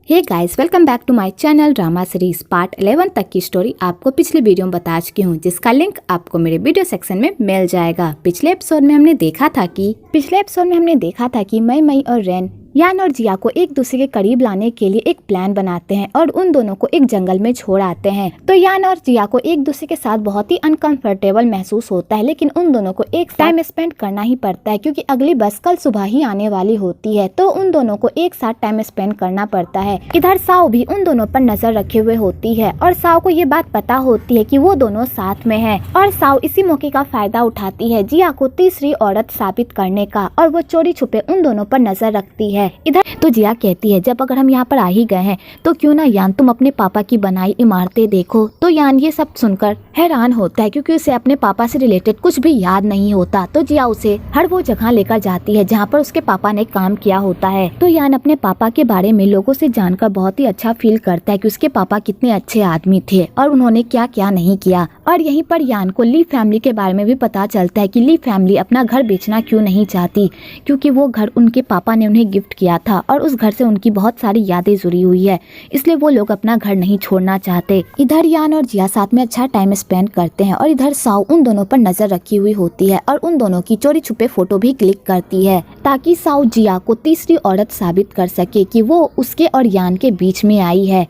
Hey guys, welcome back to my channel drama series part 11 तक की story आपको पिछले वीडियो में बता चुकी हूँ, जिसका लिंक आपको मेरे वीडियो सेक्शन में मिल जाएगा। पिछले एपिसोड में हमने देखा था कि मई और रेन यान और जिया को एक दूसरे के करीब लाने के लिए एक प्लान बनाते हैं और उन दोनों को एक जंगल में छोड़ आते हैं। तो यान और जिया को एक दूसरे के साथ बहुत ही अनकंफर्टेबल महसूस होता है, लेकिन उन दोनों को एक टाइम स्पेंड करना ही पड़ता है क्योंकि अगली बस कल सुबह ही आने वाली होती है। तो उन दोनों को एक साथ टाइम स्पेंड करना पड़ता है। इधर साओ भी उन दोनों पर नजर रखे हुए होती है और साओ को ये बात पता होती है कि वो दोनों साथ में है और साओ इसी मौके का फायदा उठाती है जिया को तीसरी औरत साबित करने का, और वो चोरी छुपे उन दोनों पर नजर रखती है। इधर तो जिया कहती है, जब अगर हम यहाँ पर आ ही गए हैं तो क्यों ना यान तुम अपने पापा की बनाई इमारतें देखो। तो यान ये सब सुनकर हैरान होता है क्योंकि उसे अपने पापा से रिलेटेड कुछ भी याद नहीं होता। तो जिया उसे हर वो जगह लेकर जाती है जहाँ पर उसके पापा ने काम किया होता है। तो यान अपने पापा के बारे में लोगों से जानकर बहुत ही अच्छा फील करता है कि उसके पापा कितने अच्छे आदमी थे और उन्होंने क्या क्या नहीं किया। और यहीं पर यान को ली फैमिली के बारे में भी पता चलता है कि ली फैमिली अपना घर बेचना क्यों नहीं चाहती, क्योंकि वो घर उनके पापा ने उन्हें गिफ्ट किया था और उस घर से उनकी बहुत सारी यादें जुड़ी हुई है, इसलिए वो लोग अपना घर नहीं छोड़ना चाहते। इधर यान और जिया साथ में अच्छा टाइम स्पेंड करते हैं और इधर साओ उन दोनों पर नजर रखी हुई होती है और उन दोनों की चोरी छुपे फोटो भी क्लिक करती है ताकि साओ जिया को तीसरी औरत साबित कर सके कि वो उसके और यान के बीच में आई है।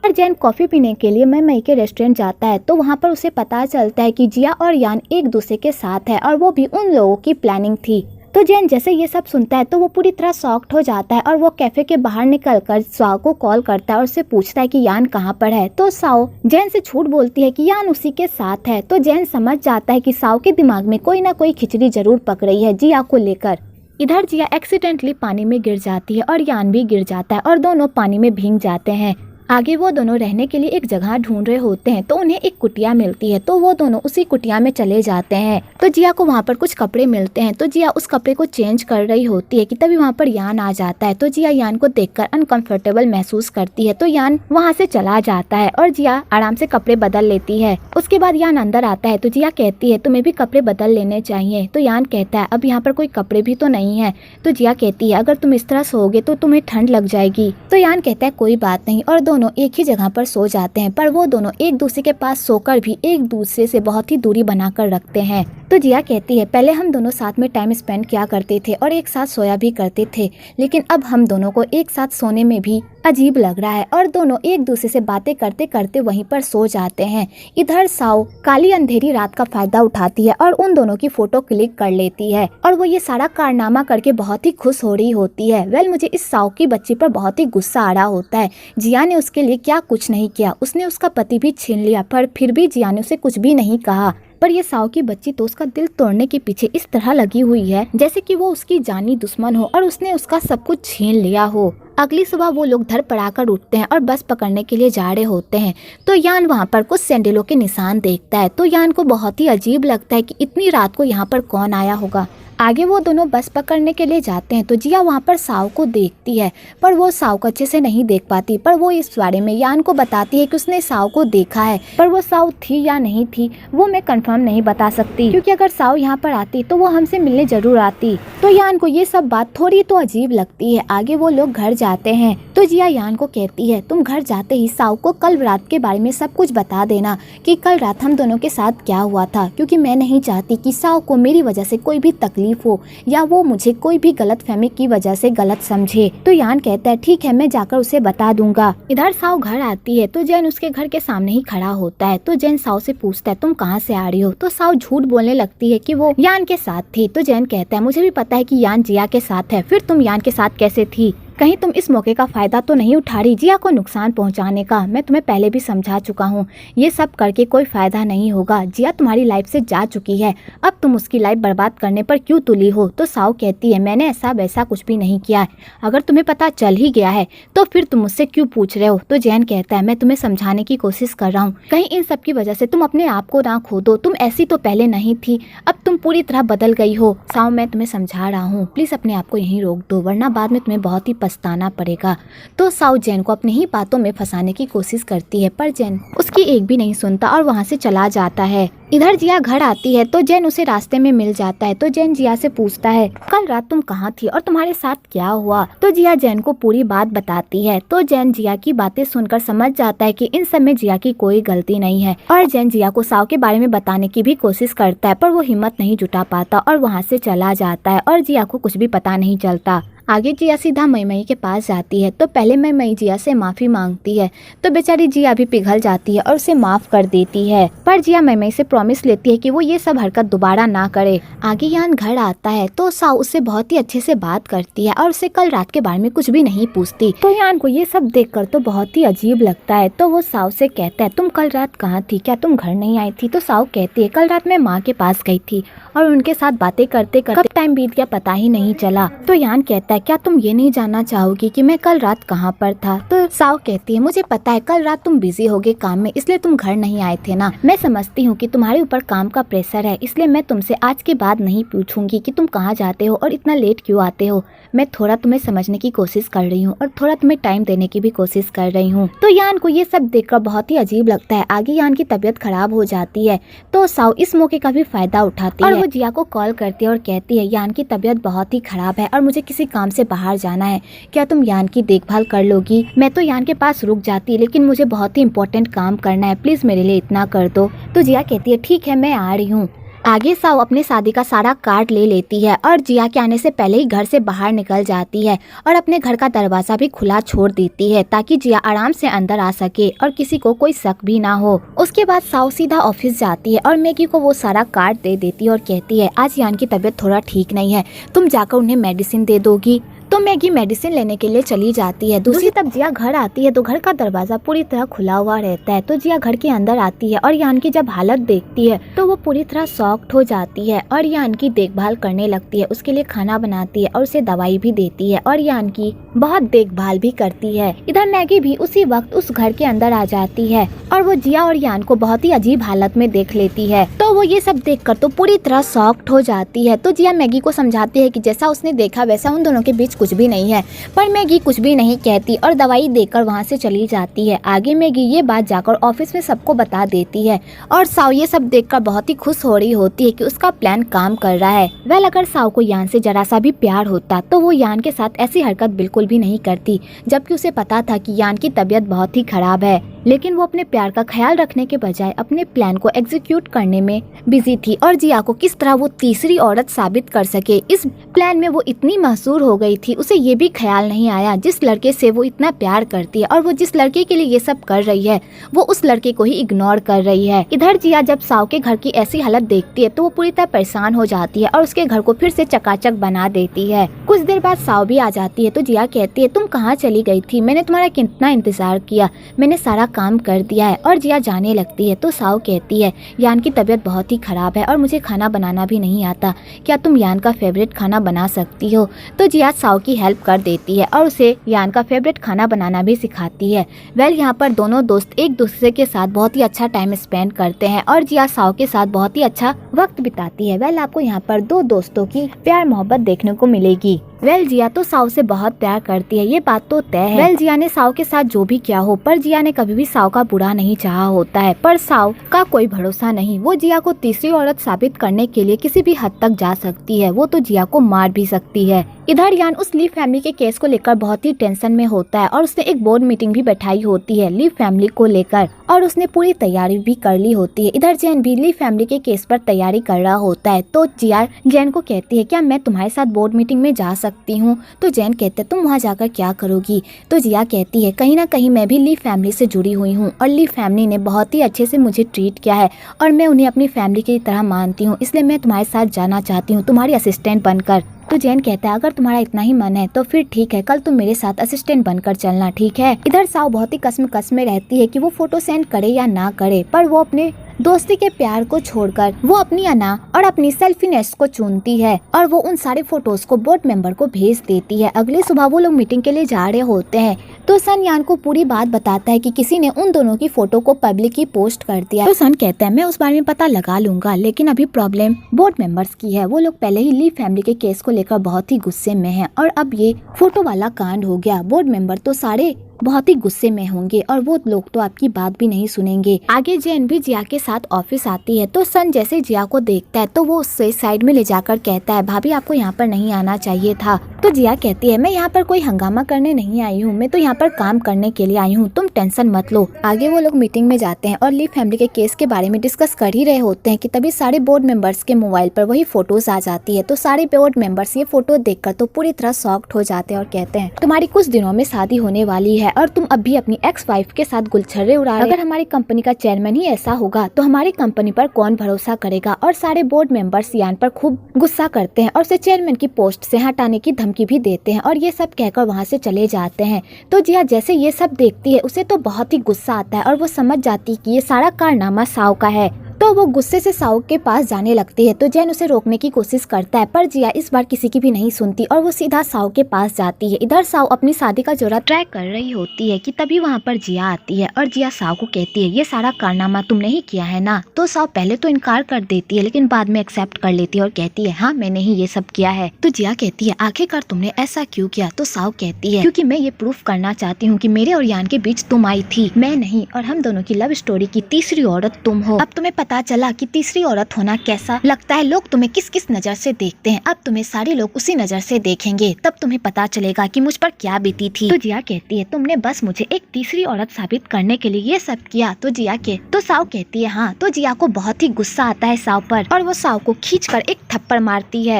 जैन कॉफी पीने के लिए मई के रेस्टोरेंट जाता है तो वहाँ पर उसे पता चलता है कि जिया और यान एक दूसरे के साथ है और वो भी उन लोगों की प्लानिंग थी। तो जैन जैसे ये सब सुनता है तो वो पूरी तरह शॉक्ड हो जाता है और वो कैफे के बाहर निकलकर साओ को कॉल करता है और उससे पूछता है कि यान कहाँ पर है। तो साओ जैन से झूठ बोलती है कि यान उसी के साथ है। तो जैन समझ जाता है कि साओ के दिमाग में कोई ना कोई खिचड़ी जरूर पक रही है जिया को लेकर। इधर जिया एक्सीडेंटली पानी में गिर जाती है और यान भी गिर जाता है और दोनों पानी में भीग जाते हैं। आगे वो दोनों रहने के लिए एक जगह ढूंढ रहे होते हैं तो उन्हें एक कुटिया मिलती है, तो वो दोनों उसी कुटिया में चले जाते हैं। तो जिया को वहाँ पर कुछ कपड़े मिलते हैं तो जिया उस कपड़े को चेंज कर रही होती है कि तभी वहाँ पर यान आ जाता है। तो जिया यान को देखकर अनकंफर्टेबल महसूस करती है तो यान वहाँ से चला जाता है और जिया आराम से कपड़े बदल लेती है। उसके बाद यान अंदर आता है तो जिया कहती है तुम्हें भी कपड़े बदल लेने चाहिए। तो यान कहता है अब यहाँ पर कोई कपड़े भी तो नहीं है। तो जिया कहती है अगर तुम इस तरह सोओगे तो तुम्हें ठंड लग जाएगी। तो यान कहता है कोई बात नहीं, और दोनों एक ही जगह पर सो जाते हैं। पर वो दोनों एक दूसरे के पास सोकर भी एक दूसरे से बहुत ही दूरी बनाकर रखते हैं। तो जिया कहती है पहले हम दोनों साथ में टाइम स्पेंड किया करते थे और एक साथ सोया भी करते थे, लेकिन अब हम दोनों को एक साथ सोने में भी अजीब लग रहा है। और दोनों एक दूसरे से बातें करते करते वहीं पर सो जाते हैं। इधर साओ काली अंधेरी रात का फायदा उठाती है और उन दोनों की फोटो क्लिक कर लेती है और वो ये सारा कारनामा करके बहुत ही खुश हो रही होती है। मुझे इस साओ की बच्ची पर बहुत ही गुस्सा आ रहा होता है। जिया ने उसके लिए क्या कुछ नहीं किया, उसने उसका पति भी छीन लिया, पर फिर भी जिया ने उसे कुछ भी नहीं कहा। पर ये साओ की बच्ची तो उसका दिल तोड़ने के पीछे इस तरह लगी हुई है जैसे कि वो उसकी जानी दुश्मन हो और उसने उसका सब कुछ छीन लिया हो। अगली सुबह वो लोग धर पड़ाकर उठते हैं और बस पकड़ने के लिए जा रहे होते हैं। तो यान वहाँ पर कुछ सैंडलों के निशान देखता है तो यान को बहुत ही अजीब लगता है कि इतनी रात को यहाँ पर कौन आया होगा। आगे वो दोनों बस पकड़ने के लिए जाते हैं तो जिया वहाँ पर साओ को देखती है, पर वो साओ को अच्छे से नहीं देख पाती। पर वो इस बारे में यान को बताती है कि उसने साओ को देखा है, पर वो साओ थी या नहीं थी वो मैं कंफर्म नहीं बता सकती, क्योंकि अगर साओ यहाँ पर आती तो वो हमसे मिलने जरूर आती। तो यान को ये सब बात थोड़ी तो अजीब लगती है। आगे वो लोग घर जाते हैं तो जिया यान को कहती है तुम घर जाते ही साओ को कल रात के बारे में सब कुछ बता देना कि कल रात हम दोनों के साथ क्या हुआ था, क्योंकि मैं नहीं चाहती कि साओ को मेरी वजह से कोई भी तकलीफ हो या वो मुझे कोई भी गलतफहमी की वजह से गलत समझे। तो यान कहता है ठीक है, मैं जाकर उसे बता दूंगा। इधर साओ घर आती है तो जैन उसके घर के सामने ही खड़ा होता है। तो जैन साओ से पूछता है तुम कहाँ से आ रही हो। तो साओ झूठ बोलने लगती है कि वो यान के साथ थी। तो जैन कहता है मुझे भी पता है कि यान जिया के साथ है, फिर तुम यान के साथ कैसे थी, कहीं तुम इस मौके का फायदा तो नहीं उठा रही जिया को नुकसान पहुंचाने का। मैं तुम्हें पहले भी समझा चुका हूँ, ये सब करके कोई फायदा नहीं होगा। जिया तुम्हारी लाइफ से जा चुकी है, अब तुम उसकी लाइफ बर्बाद करने पर क्यों तुली हो। तो साओ कहती है मैंने ऐसा वैसा कुछ भी नहीं किया है, अगर तुम्हें पता चल ही गया है तो फिर तुम मुझसे क्यों पूछ रहे हो। तो जैन कहता है मैं तुम्हें समझाने की कोशिश कर रहा हूँ, कहीं इन सब की वजह से तुम अपने आप को ना खो दो। तुम ऐसी तो पहले नहीं थी, अब तुम पूरी तरह बदल गई हो। साओ मैं तुम्हें समझा रहा हूँ, प्लीज अपने आप को यहीं रोक दो, वरना बाद में तुम्हें बहुत ही पछताना पड़ेगा। तो साउ जैन को अपनी ही बातों में फंसाने की कोशिश करती है, पर जैन उसकी एक भी नहीं सुनता और वहाँ से चला जाता है। इधर जिया घर आती है तो जैन उसे रास्ते में मिल जाता है। तो जैन जिया से पूछता है, कल रात तुम कहाँ थी और तुम्हारे साथ क्या हुआ? तो जिया जैन को पूरी बात बताती है। तो जैन जिया की बातें सुनकर समझ जाता है कि इन सब में जिया की कोई गलती नहीं है, और जैन जिया को साव के बारे में बताने की भी कोशिश करता है, पर वो हिम्मत नहीं जुटा पाता और वहाँ से चला जाता है और जिया को कुछ भी पता नहीं चलता। आगे जिया सीधा मई के पास जाती है। तो पहले मई जिया से माफी मांगती है, तो बेचारी जिया भी पिघल जाती है और उसे माफ कर देती है, पर जिया मई से प्रॉमिस लेती है कि वो ये सब हरकत दोबारा ना करे। आगे यान घर आता है तो साउ उससे बहुत ही अच्छे से बात करती है और उसे कल रात के बारे में कुछ भी नहीं पूछती। तो यान को ये सब देखकर तो बहुत ही अजीब लगता है। तो वो साउ से कहता है, तुम कल रात कहाँ थी, क्या तुम घर नहीं आई थी? तो साउ कहती है, कल रात मैं माँ के पास गई थी और उनके साथ बातें करते करते कब टाइम बीत गया पता ही नहीं चला। तो यान कहता है, क्या तुम ये नहीं जानना चाहोगी कि मैं कल रात कहाँ पर था? तो साउ कहती है, मुझे पता है कल रात तुम बिजी होगे काम में, इसलिए तुम घर नहीं आए थे ना। मैं समझती हूँ कि तुम्हारे ऊपर काम का प्रेशर है, इसलिए मैं तुमसे आज के बाद नहीं पूछूंगी कि तुम कहाँ जाते हो और इतना लेट क्यों आते हो। मैं थोड़ा तुम्हें समझने की कोशिश कर रही हूँ और थोड़ा तुम्हें टाइम देने की भी कोशिश कर रही हूँ। तो यान को ये सब देखकर बहुत ही अजीब लगता है। आगे यान की तबीयत खराब हो जाती है तो साउ इस मौके का भी फायदा उठाती है और वो जिया को कॉल करती है और कहती है, यान की तबीयत बहुत ही खराब है और मुझे किसी काम से बाहर जाना है, क्या तुम यान की देखभाल कर लोगी? मैं तो यान के पास रुक जाती, लेकिन मुझे बहुत ही इम्पोर्टेंट काम करना है, प्लीज मेरे लिए इतना कर दो। तो जिया कहती है, ठीक है मैं आ रही हूँ। आगे साउ अपने शादी का सारा कार्ड ले लेती है और जिया के आने से पहले ही घर से बाहर निकल जाती है और अपने घर का दरवाजा भी खुला छोड़ देती है ताकि जिया आराम से अंदर आ सके और किसी को कोई शक भी ना हो। उसके बाद साउ सीधा ऑफिस जाती है और मैगी को वो सारा कार्ड दे देती है और कहती है, आज यान की तबीयत थोड़ा ठीक नहीं है, तुम जाकर उन्हें मेडिसिन दे दोगी। तो मैगी मेडिसिन लेने के लिए चली जाती है। दूसरी तरफ जिया घर आती है तो घर का दरवाजा पूरी तरह खुला हुआ रहता है। तो जिया घर के अंदर आती है और यान की जब हालत देखती है तो वो पूरी तरह शॉक्ड हो जाती है और यान की देखभाल करने लगती है, उसके लिए खाना बनाती है और उसे दवाई भी देती है और यान की बहुत देखभाल भी करती है। इधर मैगी भी उसी वक्त उस घर के अंदर आ जाती है और वो जिया और यान को बहुत ही अजीब हालत में देख लेती है। तो वो ये सब देखकर तो पूरी तरह शॉक्ड हो जाती है। तो जिया मैगी को समझाती है कि जैसा उसने देखा वैसा उन दोनों के बीच कुछ भी नहीं है, पर मैगी कुछ भी नहीं कहती और दवाई देकर वहाँ से चली जाती है। आगे मैगी ये बात जाकर ऑफिस में सबको बता देती है और साउ ये सब देखकर बहुत ही खुश हो रही होती है कि उसका प्लान काम कर रहा है। वेल अगर साउ को यान से जरा सा भी प्यार होता तो वो यान के साथ ऐसी हरकत बिल्कुल भी नहीं करती, जबकि उसे पता था कि यान की तबीयत बहुत ही खराब है, लेकिन वो अपने प्यार का ख्याल रखने के बजाय अपने प्लान को एग्जीक्यूट करने में बिजी थी और जिया को किस तरह वो तीसरी औरत साबित कर सके, इस प्लान में वो इतनी मशहूर हो गई थी। उसे ये भी ख्याल नहीं आया जिस लड़के से वो इतना प्यार करती है और वो जिस लड़के के लिए ये सब कर रही है वो उस लड़के को ही इग्नोर कर रही है। इधर जिया जब साउ के घर की ऐसी हालत देखती है तो वो पूरी तरह परेशान हो जाती है और उसके घर को फिर से चकाचक बना देती है। कुछ देर बाद साउ भी आ जाती है तो जिया कहती है, तुम कहाँ चली गई थी? मैंने तुम्हारा कितना इंतजार किया, मैंने सारा काम कर दिया है। और जिया जाने लगती है तो साउ कहती है, यान की तबीयत बहुत ही खराब है और मुझे खाना बनाना भी नहीं आता, क्या तुम यान का फेवरेट खाना बना सकती हो? तो जिया साउ की हेल्प कर देती है और उसे यान का फेवरेट खाना बनाना भी सिखाती है। वेल यहाँ पर दोनों दोस्त एक दूसरे के साथ बहुत ही अच्छा टाइम स्पेंड करते हैं और जिया साउ के साथ बहुत ही अच्छा वक्त बिताती है। वेल आपको यहाँ पर दो दोस्तों की प्यार मोहब्बत देखने को मिलेगी। वेल जिया तो साउ से बहुत प्यार करती है, ये बात तो तय है। वेल जिया ने साउ के साथ जो भी किया हो, पर जिया ने कभी भी साउ का बुरा नहीं चाहा होता है, पर साउ का कोई भरोसा नहीं, वो जिया को तीसरी औरत साबित करने के लिए किसी भी हद तक जा सकती है, वो तो जिया को मार भी सकती है। इधर यान उस ली फैमिली के केस को लेकर बहुत ही टेंशन में होता है और उसने एक बोर्ड मीटिंग भी बैठाई होती है ली फैमिली को लेकर और उसने पूरी तैयारी भी कर ली होती है। इधर जैन भी ली फैमिली के केस पर तैयारी कर रहा होता है तो जिया जैन को कहती है, क्या मैं तुम्हारे साथ बोर्ड मीटिंग में जा सकती हूँ? तो जैन कहते हैं, तुम वहाँ जाकर क्या करोगी? तो जिया कहती है, कहीं ना कहीं मैं भी ली फैमिली से जुड़ी हुई हूँ और ली फैमिली ने बहुत ही अच्छे से मुझे ट्रीट किया है और मैं उन्हें अपनी फैमिली की तरह मानती हूँ, इसलिए मैं तुम्हारे साथ जाना चाहती हूँ तुम्हारी असिस्टेंट बनकर। तो जैन कहता है, अगर तुम्हारा इतना ही मन है तो फिर ठीक है, कल तुम मेरे साथ असिस्टेंट बनकर चलना, ठीक है? इधर साउ बहुत ही कस में रहती है कि वो फोटो सेंड करे या ना करे, पर वो अपने दोस्ती के प्यार को छोड़कर वो अपनी अना और अपनी सेल्फीनेस को चुनती है और वो उन सारे फोटोज को बोर्ड मेंबर को भेज देती है। अगली सुबह वो लोग मीटिंग के लिए जा रहे होते हैं तो सन यान को पूरी बात बताता है कि किसी ने उन दोनों की फोटो को पब्लिकली पोस्ट कर दिया। तो सन कहता है मैं उस बारे में पता लगा लूंगा, लेकिन अभी प्रॉब्लम बोर्ड मेंबर्स की है। वो लोग पहले ही ली फैमिली के केस को लेकर बहुत ही गुस्से में हैं और अब ये फोटो वाला कांड हो गया। बोर्ड मेंबर तो सारे बहुत ही गुस्से में होंगे और वो लोग तो आपकी बात भी नहीं सुनेंगे। आगे जैन भी जिया के साथ ऑफिस आती है। तो सन जैसे जिया को देखता है तो वो उससे साइड में ले जाकर कहता है भाभी आपको यहाँ पर नहीं आना चाहिए था। तो जिया कहती है मैं यहाँ पर कोई हंगामा करने नहीं आई हूँ, मैं तो यहाँ पर काम करने के लिए आई हूँ, तुम टेंशन मत लो। आगे वो लोग मीटिंग में जाते हैं और ली फैमिली के केस के बारे में डिस्कस कर ही रहे होते हैं कि तभी सारे बोर्ड मेंबर्स के मोबाइल पर वही फोटोज आ जाती है। तो सारे बोर्ड मेंबर्स ये फोटो देखकर तो पूरी तरह शॉक्ड हो जाते हैं और कहते हैं तुम्हारी कुछ दिनों में शादी होने वाली है और तुम अभी अपनी एक्स वाइफ के साथ गुलछर्रे उड़ा रहे। अगर हमारी कंपनी का चेयरमैन ही ऐसा होगा तो हमारी कंपनी पर कौन भरोसा करेगा। और सारे बोर्ड मेंबर्स यान पर खूब गुस्सा करते हैं और उसे चेयरमैन की पोस्ट से हटाने की धमकी भी देते हैं और ये सब कहकर वहाँ से चले जाते हैं। तो जिया जैसे ये सब देखती है उसे तो बहुत ही गुस्सा आता है और वो समझ जाती है कि ये सारा कारनामा साव का है। तो वो गुस्से से साव के पास जाने लगती है। तो जैन उसे रोकने की कोशिश करता है पर जिया इस बार किसी की भी नहीं सुनती और वो सीधा साव के पास जाती है। इधर साव अपनी शादी का जोड़ा ट्राई कर रही होती है कि तभी वहाँ पर जिया आती है और जिया साव को कहती है ये सारा कारनामा तुमने ही किया है ना। तो साव पहले तो इनकार कर देती है लेकिन बाद में एक्सेप्ट कर लेती है और कहती है हाँ मैंने ही ये सब किया है। तो जिया कहती है आखिरकार तुमने ऐसा क्यों किया। तो साव कहती है क्योंकि मैं ये प्रूफ करना चाहती हूँ कि मेरे और यान के बीच तुम आई थी, मैं नहीं, और हम दोनों की लव स्टोरी की तीसरी औरत तुम हो। अब तुम्हें पता चला कि तीसरी औरत होना कैसा लगता है, लोग तुम्हें किस किस नजर से देखते हैं, अब तुम्हें सारे लोग उसी नजर से देखेंगे, तब तुम्हें पता चलेगा कि मुझ पर क्या बीती थी। तो जिया कहती है तुमने बस मुझे एक तीसरी औरत साबित करने के लिए ये सब किया। तो साव कहती है हाँ। तो जिया को बहुत ही गुस्सा आता है साव पर और वो साव को खींचकर एक थप्पड़ मारती है।